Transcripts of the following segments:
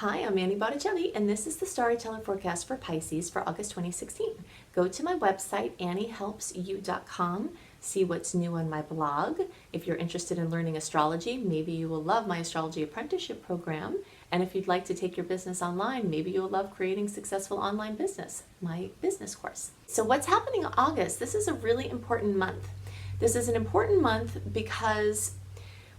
Hi, I'm Annie Botticelli, and this is the Storyteller Forecast for Pisces for August 2016. Go to my website, anniehelpsyou.com, see what's new on my blog. If you're interested in learning astrology, maybe you will love my Astrology Apprenticeship program. And if you'd like to take your business online, maybe you'll love creating successful online business, my business course. So what's happening in August? This is a really important month. This is an important month because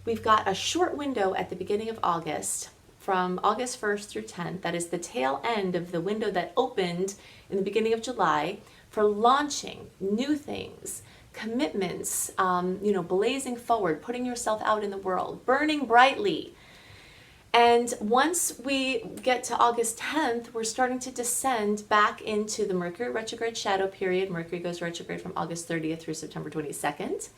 we've got a short window at the beginning of August, from August 1st through 10th, that is the tail end of the window that opened in the beginning of July, for launching new things, commitments, blazing forward, putting yourself out in the world, burning brightly. And once we get to August 10th, we're starting to descend back into the Mercury retrograde shadow period. Mercury goes retrograde from August 30th through September 22nd.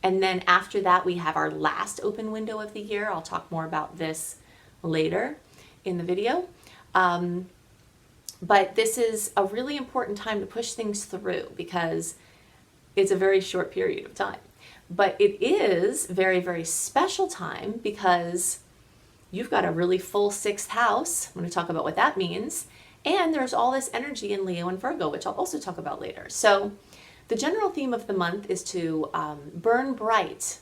And then after that, we have our last open window of the year. I'll talk more about this later in the video. But this is a really important time to push things through because it's a very short period of time. But it is very, very special time because you've got a really full sixth house. I'm going to talk about what that means. And there's all this energy in Leo and Virgo, which I'll also talk about later. So the general theme of the month is to burn bright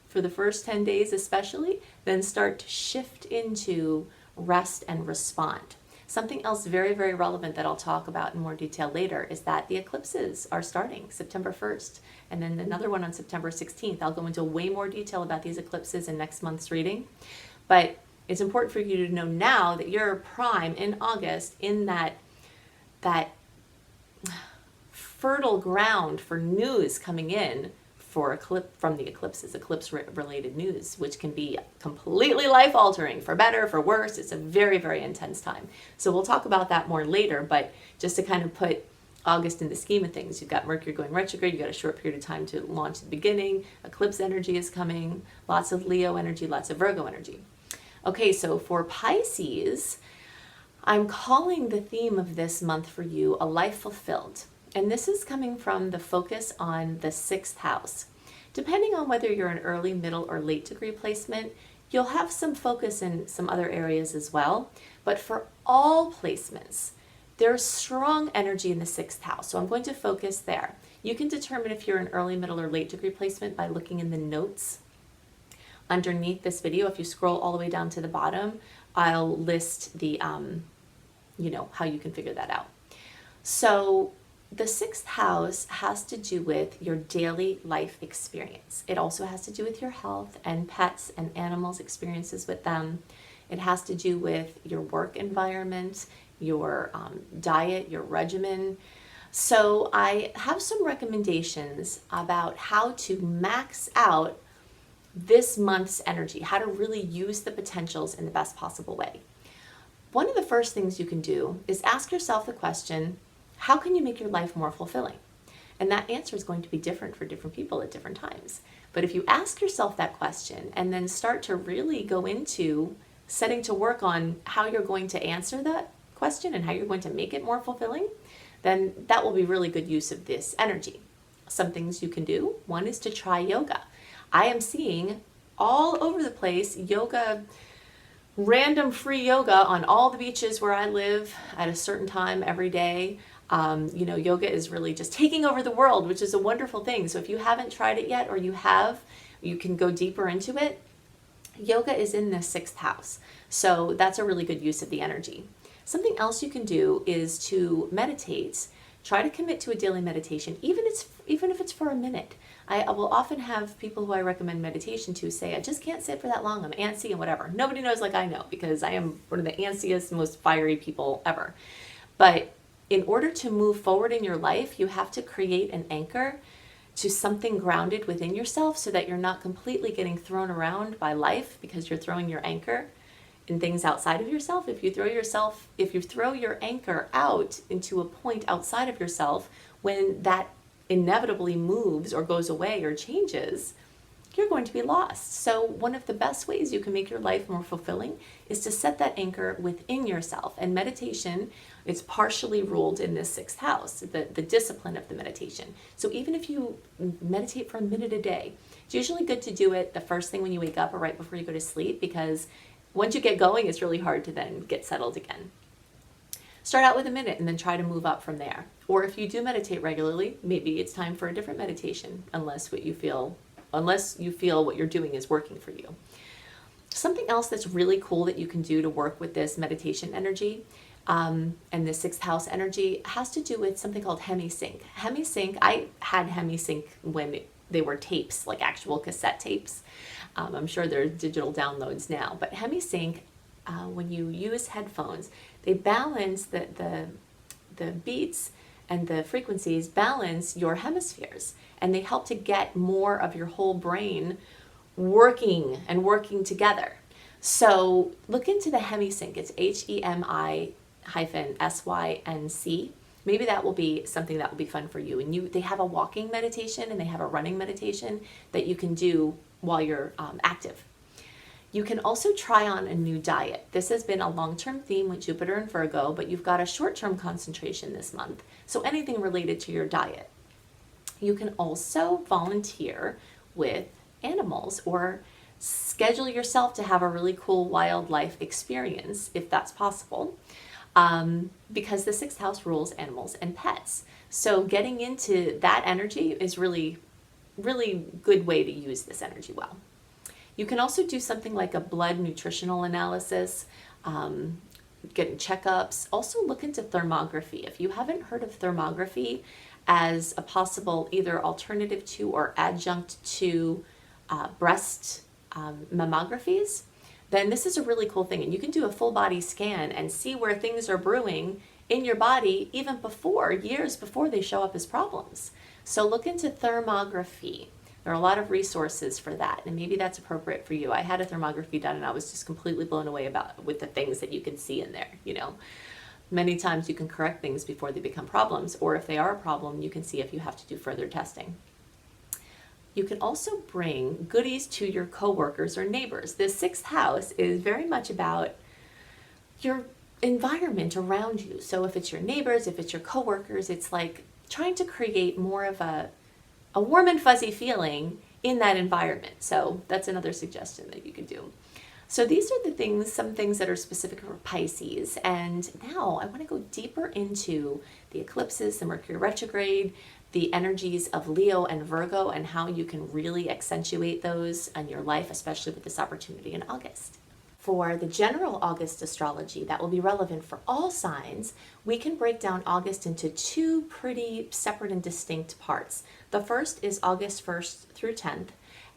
for the first 10 days especially, then start to shift into rest and respond. Something else very, very relevant that I'll talk about in more detail later is that the eclipses are starting September 1st, and then another one on September 16th. I'll go into way more detail about these eclipses in next month's reading. But it's important for you to know now that you're prime in August in that fertile ground for news coming in from the eclipses, eclipse-related news, which can be completely life-altering, for better, for worse. It's a very, very intense time. So we'll talk about that more later, but just to kind of put August in the scheme of things, you've got Mercury going retrograde, you've got a short period of time to launch the beginning, eclipse energy is coming, lots of Leo energy, lots of Virgo energy. Okay, so for Pisces, I'm calling the theme of this month for you a life fulfilled. And this is coming from the focus on the sixth house. Depending on whether you're an early, middle, or late degree placement, you'll have some focus in some other areas as well. But for all placements, there's strong energy in the sixth house. So I'm going to focus there. You can determine if you're an early, middle, or late degree placement by looking in the notes underneath this video. If you scroll all the way down to the bottom, I'll list the, how you can figure that out. So the sixth house has to do with your daily life experience. It also has to do with your health and pets and animals, experiences with them. It has to do with your work environment, your diet, your regimen. So I have some recommendations about how to max out this month's energy, how to really use the potentials in the best possible way. One of the first things you can do is ask yourself the question, how can you make your life more fulfilling? And that answer is going to be different for different people at different times. But if you ask yourself that question and then start to really go into setting to work on how you're going to answer that question and how you're going to make it more fulfilling, then that will be really good use of this energy. Some things you can do. One is to try yoga. I am seeing all over the place yoga, random free yoga on all the beaches where I live at a certain time every day. Yoga is really just taking over the world, which is a wonderful thing. So if you haven't tried it yet, or you have, you can go deeper into it. Yoga is in the sixth house. So that's a really good use of the energy. Something else you can do is to meditate. Try to commit to a daily meditation, even if it's for a minute. I will often have people who I recommend meditation to say, I just can't sit for that long. I'm antsy and whatever. Nobody knows like I know, because I am one of the antsiest, most fiery people ever. But in order to move forward in your life, you have to create an anchor to something grounded within yourself so that you're not completely getting thrown around by life because you're throwing your anchor in things outside of yourself. If you throw your anchor out into a point outside of yourself, when that inevitably moves or goes away or changes, you're going to be lost. So one of the best ways you can make your life more fulfilling is to set that anchor within yourself. And meditation, it's partially ruled in this sixth house, the discipline of the meditation. So even if you meditate for a minute a day, it's usually good to do it the first thing when you wake up or right before you go to sleep, because once you get going, it's really hard to then get settled again. Start out with a minute and then try to move up from there. Or if you do meditate regularly, maybe it's time for a different meditation, unless you feel what you're doing is working for you. Something else that's really cool that you can do to work with this meditation energy and the sixth house energy has to do with something called hemisync. Hemisync, I had hemisync when they were tapes, like actual cassette tapes. I'm sure there's digital downloads now, but hemisync, when you use headphones, they balance the beats and the frequencies balance your hemispheres, and they help to get more of your whole brain working together. So look into the hemisync. It's HEMI-SYNC. Maybe that will be something that will be fun for you. And they have a walking meditation and they have a running meditation that you can do while you're active. You can also try on a new diet. This has been a long-term theme with Jupiter and Virgo, but you've got a short-term concentration this month. So anything related to your diet. You can also volunteer with animals or schedule yourself to have a really cool wildlife experience if that's possible, because the sixth house rules animals and pets. So getting into that energy is really, really good way to use this energy well. You can also do something like a blood nutritional analysis, getting checkups. Also look into thermography. If you haven't heard of thermography as a possible either alternative to or adjunct to breast mammographies, then this is a really cool thing. And you can do a full body scan and see where things are brewing in your body even years before they show up as problems. So look into thermography. There are a lot of resources for that, and maybe that's appropriate for you. I had a thermography done and I was just completely blown away with the things that you can see in there, Many times you can correct things before they become problems, or if they are a problem, you can see if you have to do further testing. You can also bring goodies to your coworkers or neighbors. The sixth house is very much about your environment around you. So if it's your neighbors, if it's your coworkers, it's like trying to create more of a warm and fuzzy feeling in that environment. So that's another suggestion that you could do. So these are some things that are specific for Pisces. And now I want to go deeper into the eclipses, the Mercury retrograde, the energies of Leo and Virgo, and how you can really accentuate those in your life, especially with this opportunity in August. For the general August astrology that will be relevant for all signs, we can break down August into two pretty separate and distinct parts. The first is August 1st through 10th,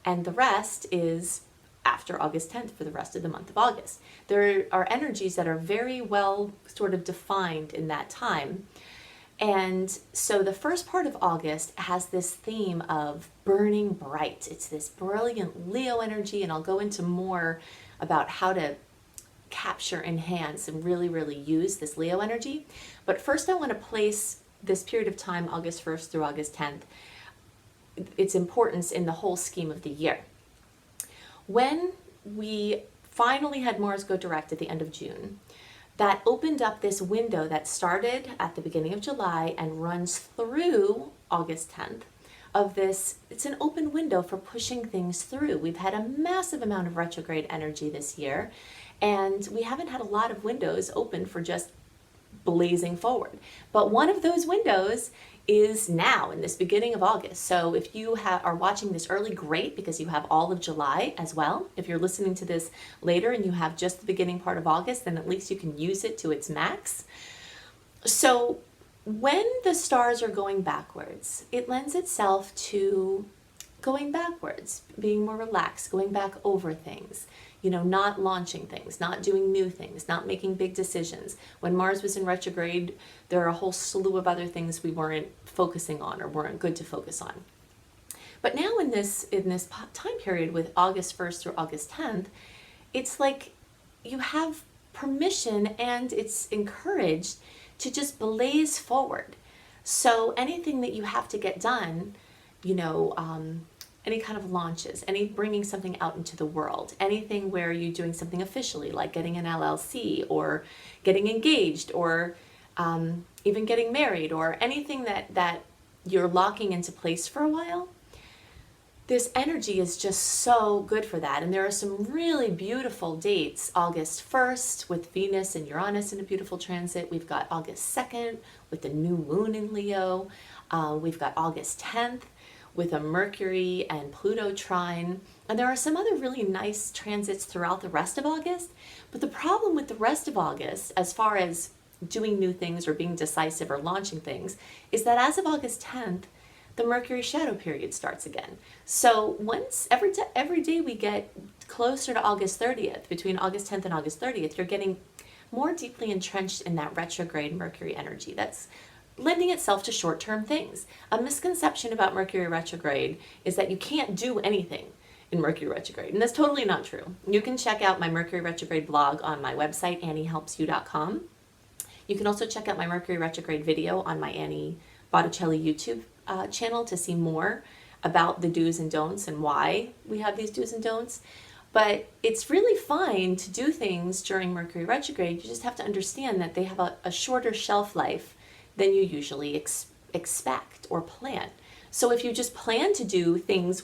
and the rest is after August 10th for the rest of the month of August. There are energies that are very well sort of defined in that time. And so the first part of August has this theme of burning bright. It's this brilliant Leo energy, and I'll go into more about how to capture, enhance, and really, really use this Leo energy. But first I want to place this period of time, August 1st through August 10th, its importance in the whole scheme of the year. When we finally had Mars go direct at the end of June, that opened up this window that started at the beginning of July and runs through August 10th of this. It's an open window for pushing things through. We've had a massive amount of retrograde energy this year, and we haven't had a lot of windows open for just blazing forward. But one of those windows is now in this beginning of August. So if you are watching this early, great, because you have all of July as well. If you're listening to this later and you have just the beginning part of August, then at least you can use it to its max. So when the stars are going backwards, it lends itself to going backwards, being more relaxed, going back over things, not launching things, not doing new things, not making big decisions. When Mars was in retrograde, there are a whole slew of other things we weren't focusing on or weren't good to focus on. But now in this time period with August 1st through August 10th, it's like you have permission and it's encouraged to just blaze forward. So anything that you have to get done, any kind of launches, bringing something out into the world, anything where you're doing something officially, like getting an LLC or getting engaged or even getting married, or anything that you're locking into place for a while, this energy is just so good for that. And there are some really beautiful dates. August 1st with Venus and Uranus in a beautiful transit. We've got August 2nd with the new moon in Leo. We've got August 10th with a Mercury and Pluto trine. And there are some other really nice transits throughout the rest of August. But the problem with the rest of August, as far as doing new things or being decisive or launching things, is that as of August 10th, the Mercury shadow period starts again. So every day we get closer to August 30th, between August 10th and August 30th, you're getting more deeply entrenched in that retrograde Mercury energy. That's lending itself to short-term things. A misconception about Mercury retrograde is that you can't do anything in Mercury retrograde, and that's totally not true. You can check out my Mercury retrograde blog on my website, anniehelpsyou.com. You can also check out my Mercury retrograde video on my Annie Botticelli YouTube channel to see more about the do's and don'ts and why we have these do's and don'ts. But it's really fine to do things during Mercury retrograde. You just have to understand that they have a shorter shelf life than you usually expect or plan. So if you just plan to do things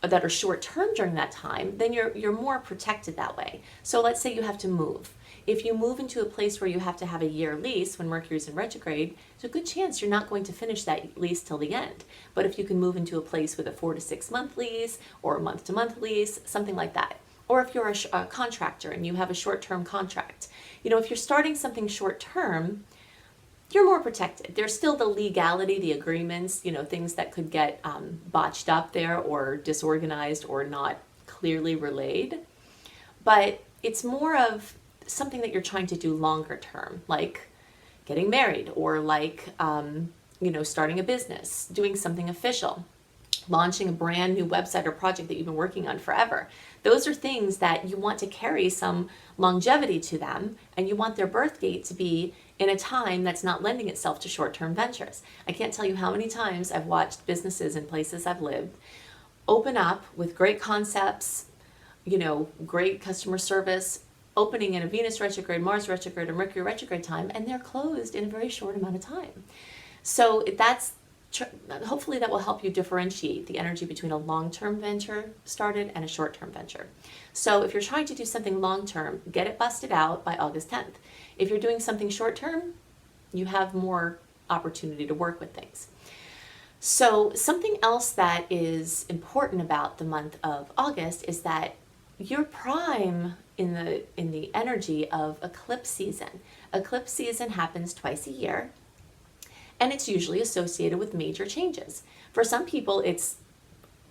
that are short term during that time, then you're more protected that way. So let's say you have to move. If you move into a place where you have to have a year lease when Mercury's in retrograde, there's a good chance you're not going to finish that lease till the end. But if you can move into a place with a 4 to 6 month lease or a month to month lease, something like that. Or if you're a contractor and you have a short-term contract, if you're starting something short-term, you're more protected. There's still the legality, the agreements, things that could get botched up there or disorganized or not clearly relayed. But it's more of something that you're trying to do longer term, like getting married or like, starting a business, doing something official, launching a brand new website or project that you've been working on forever. Those are things that you want to carry some longevity to them, and you want their birth date to be in a time that's not lending itself to short-term ventures. I can't tell you how many times I've watched businesses in places I've lived open up with great concepts, great customer service, opening in a Venus retrograde, Mars retrograde, or Mercury retrograde time, and they're closed in a very short amount of time. So hopefully that will help you differentiate the energy between a long-term venture started and a short-term venture. So if you're trying to do something long-term, get it busted out by August 10th. If you're doing something short-term, you have more opportunity to work with things. So something else that is important about the month of August is that you're prime in the energy of eclipse season. Eclipse season happens twice a year, and it's usually associated with major changes. For some people, it's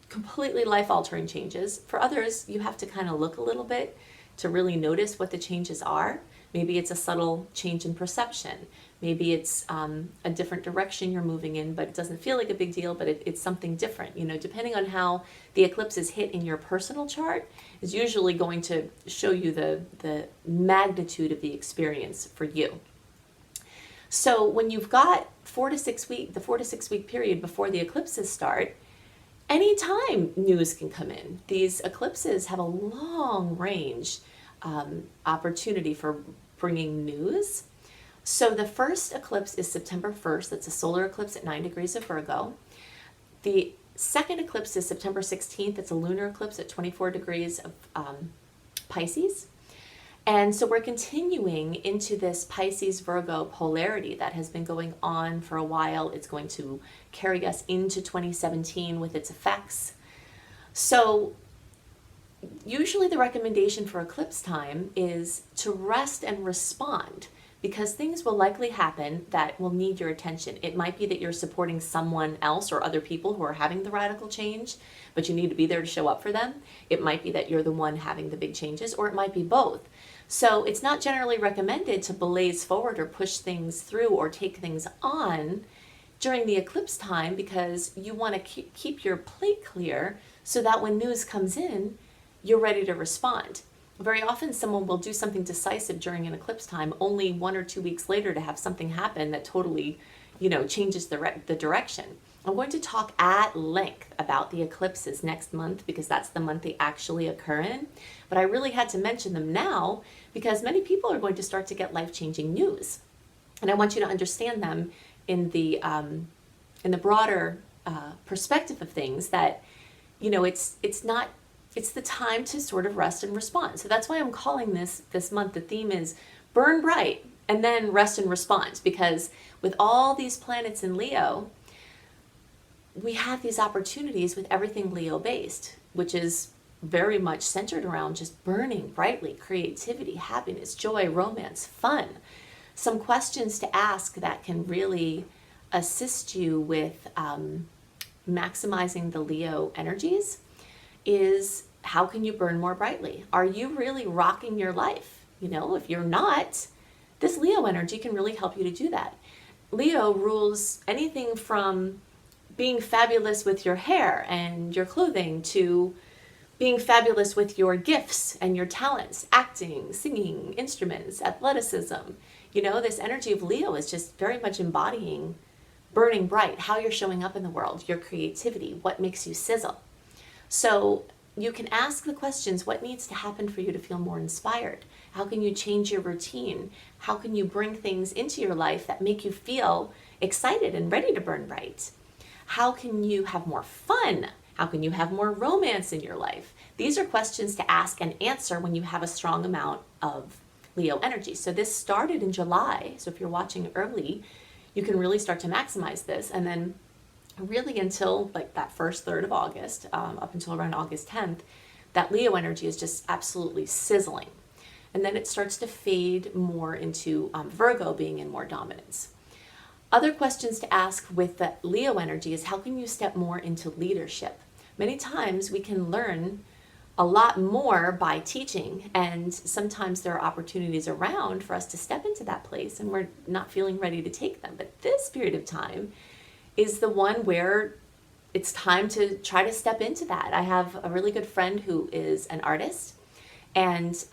completely life-altering changes. For others, you have to kind of look a little bit to really notice what the changes are. Maybe it's a subtle change in perception. Maybe it's a different direction you're moving in, but it doesn't feel like a big deal, but it's something different. Depending on how the eclipse is hit in your personal chart, is usually going to show you the magnitude of the experience for you. So when you've got the 4 to 6 week period before the eclipses start, anytime news can come in. These eclipses have a long range opportunity for bringing news. So the first eclipse is September 1st. That's a solar eclipse at 9 degrees of Virgo. The second eclipse is September 16th. It's a lunar eclipse at 24 degrees of Pisces. And so we're continuing into this Pisces-Virgo polarity that has been going on for a while. It's going to carry us into 2017 with its effects. So usually the recommendation for eclipse time is to rest and respond, because things will likely happen that will need your attention. It might be that you're supporting someone else or other people who are having the radical change, but you need to be there to show up for them. It might be that you're the one having the big changes, or it might be both. So it's not generally recommended to blaze forward or push things through or take things on during the eclipse time, because you want to keep your plate clear so that when news comes in, you're ready to respond. Very often someone will do something decisive during an eclipse time, only 1 or 2 weeks later to have something happen that totally, changes the direction. I'm going to talk at length about the eclipses next month, because that's the month they actually occur in. But I really had to mention them now because many people are going to start to get life-changing news. And I want you to understand them in the broader perspective of things, that it's the time to sort of rest and respond. So that's why I'm calling this month, the theme is burn bright and then rest and respond, because with all these planets in Leo, we have these opportunities with everything Leo based, which is very much centered around just burning brightly, creativity, happiness, joy, romance, fun. Some questions to ask that can really assist you with maximizing the Leo energies is, how can you burn more brightly? Are you really rocking your life? If you're not, this Leo energy can really help you to do that. Leo rules anything from being fabulous with your hair and your clothing to being fabulous with your gifts and your talents, acting, singing, instruments, athleticism. This energy of Leo is just very much embodying burning bright, how you're showing up in the world, your creativity, what makes you sizzle. So you can ask the questions, what needs to happen for you to feel more inspired? How can you change your routine? How can you bring things into your life that make you feel excited and ready to burn bright? How can you have more fun? How can you have more romance in your life? These are questions to ask and answer when you have a strong amount of Leo energy. So this started in July. So if you're watching early, you can really start to maximize this. And then really until like that first third of August, up until around August 10th, that Leo energy is just absolutely sizzling. And then it starts to fade more into Virgo being in more dominance. Other questions to ask with the Leo energy is, how can you step more into leadership? Many times we can learn a lot more by teaching, and sometimes there are opportunities around for us to step into that place and we're not feeling ready to take them. But this period of time is the one where it's time to try to step into that. I have a really good friend who is an artist, and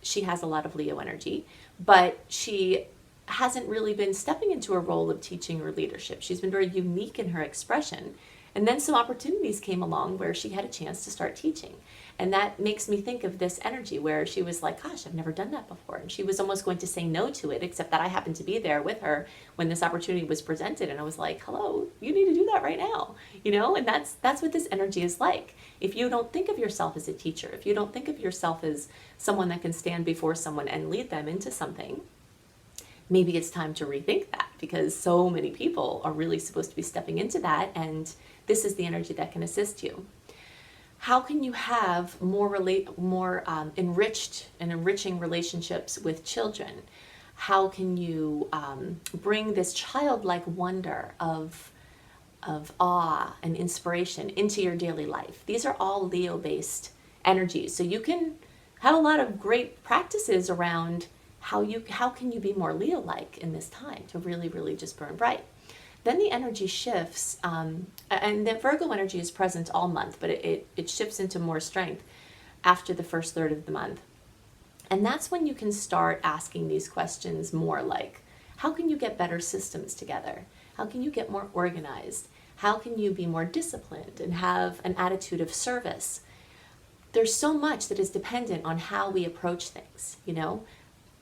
she has a lot of Leo energy, but she hasn't really been stepping into a role of teaching or leadership. She's been very unique in her expression. And then some opportunities came along where she had a chance to start teaching. And that makes me think of this energy where she was like, gosh, I've never done that before. And she was almost going to say no to it, except that I happened to be there with her when this opportunity was presented. And I was like, hello, you need to do that right now. And that's what this energy is like. If you don't think of yourself as a teacher, if you don't think of yourself as someone that can stand before someone and lead them into something, maybe it's time to rethink that, because so many people are really supposed to be stepping into that, and this is the energy that can assist you. How can you have more enriched and enriching relationships with children? How can you bring this childlike wonder of awe and inspiration into your daily life? These are all Leo-based energies, so you can have a lot of great practices around how can you be more Leo-like in this time to really, really just burn bright. Then the energy shifts, and the Virgo energy is present all month, but it shifts into more strength after the first third of the month. And that's when you can start asking these questions more, like, how can you get better systems together? How can you get more organized? How can you be more disciplined and have an attitude of service? There's so much that is dependent on how we approach things,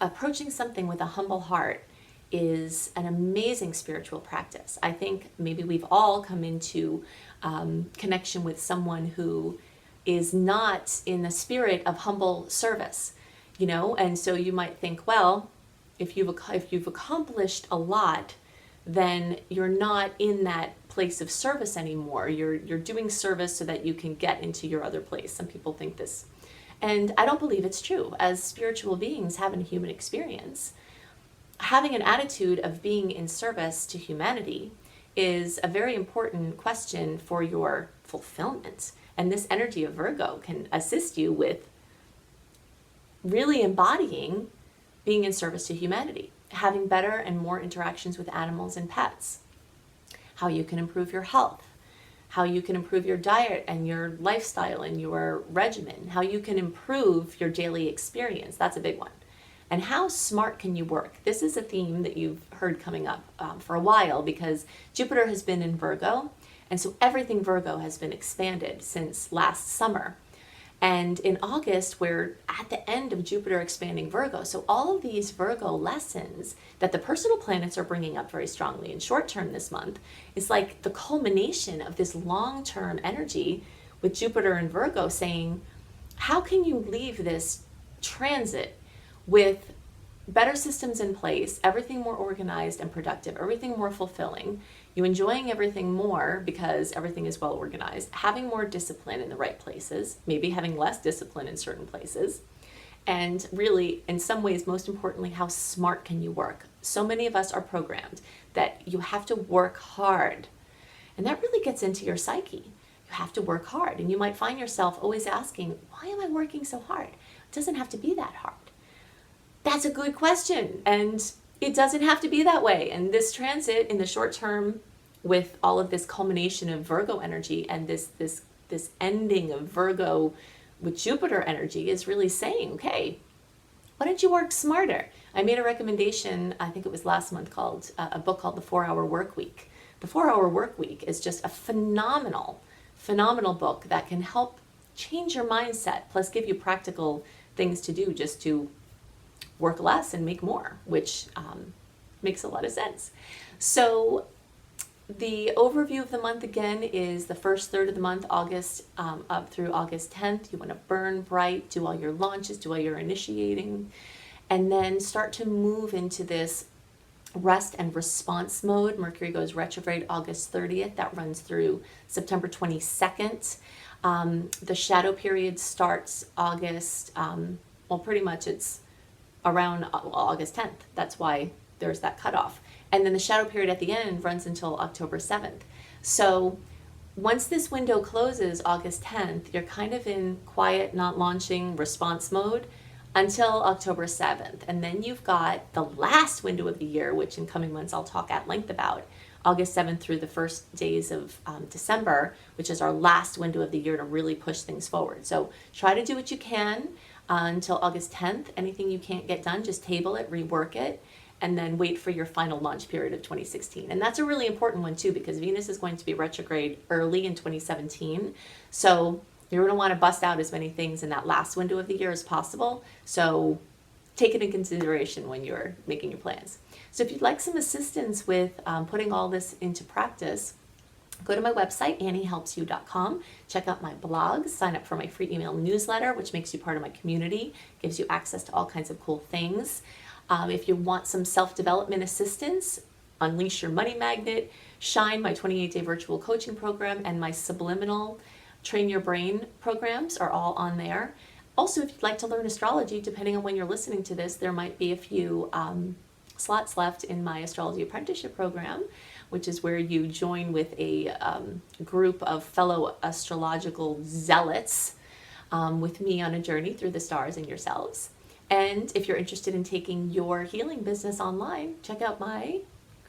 Approaching something with a humble heart is an amazing spiritual practice. I think maybe we've all come into connection with someone who is not in the spirit of humble service, and so you might think, well, if you've accomplished a lot, then you're not in that place of service anymore. You're doing service so that you can get into your other place. Some people think this. And I don't believe it's true. As spiritual beings having a human experience, having an attitude of being in service to humanity is a very important question for your fulfillment. And this energy of Virgo can assist you with really embodying being in service to humanity, having better and more interactions with animals and pets, how you can improve your health, how you can improve your diet and your lifestyle and your regimen, how you can improve your daily experience. That's a big one. And how smart can you work? This is a theme that you've heard coming up for a while, because Jupiter has been in Virgo, and so everything Virgo has been expanded since last summer. And in August, we're at the end of Jupiter expanding Virgo. So all of these Virgo lessons that the personal planets are bringing up very strongly in short term this month is like the culmination of this long-term energy with Jupiter and Virgo saying, how can you leave this transit with better systems in place, everything more organized and productive, everything more fulfilling, you enjoying everything more because everything is well organized, having more discipline in the right places, maybe having less discipline in certain places, and really, in some ways, most importantly, how smart can you work? So many of us are programmed that you have to work hard, and that really gets into your psyche. You have to work hard, and you might find yourself always asking, why am I working so hard? It doesn't have to be that hard. That's a good question, and it doesn't have to be that way. And this transit in the short term, with all of this culmination of Virgo energy and this ending of Virgo with Jupiter energy, is really saying, okay, why don't you work smarter? I made a recommendation, I think it was last month, called a book called The 4-Hour Work Week. The 4-Hour Work Week is just a phenomenal book that can help change your mindset, plus give you practical things to do just to work less and make more, which makes a lot of sense. So the overview of the month again is the first third of the month, August up through August 10th. You want to burn bright, do all your launches, do all your initiating, and then start to move into this rest and response mode. Mercury goes retrograde August 30th. That runs through September 22nd. The shadow period starts August, well, pretty much it's around August 10th. That's why there's that cutoff. And then the shadow period at the end runs until October 7th. So once this window closes August 10th, you're kind of in quiet, not launching response mode until October 7th. And then you've got the last window of the year, which in coming months I'll talk at length about, August 7th through the first days of December, which is our last window of the year to really push things forward. So try to do what you can until August 10th. Anything you can't get done, just table it, rework it, and then wait for your final launch period of 2016. And that's a really important one too, because Venus is going to be retrograde early in 2017. So you're going to want to bust out as many things in that last window of the year as possible. So take it in consideration when you're making your plans. So if you'd like some assistance with putting all this into practice, go to my website, anniehelpsyou.com. Check out my blogs, sign up for my free email newsletter, which makes you part of my community, gives you access to all kinds of cool things. If you want some self-development assistance, Unleash Your Money Magnet, Shine, my 28-day virtual coaching program, and my Subliminal Train Your Brain programs are all on there. Also, if you'd like to learn astrology, depending on when you're listening to this, there might be a few slots left in my Astrology Apprenticeship program, which is where you join with a group of fellow astrological zealots with me on a journey through the stars and yourselves. And if you're interested in taking your healing business online, check out my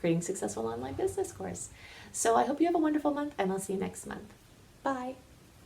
Creating Successful Online Business course. So I hope you have a wonderful month, and I'll see you next month. Bye.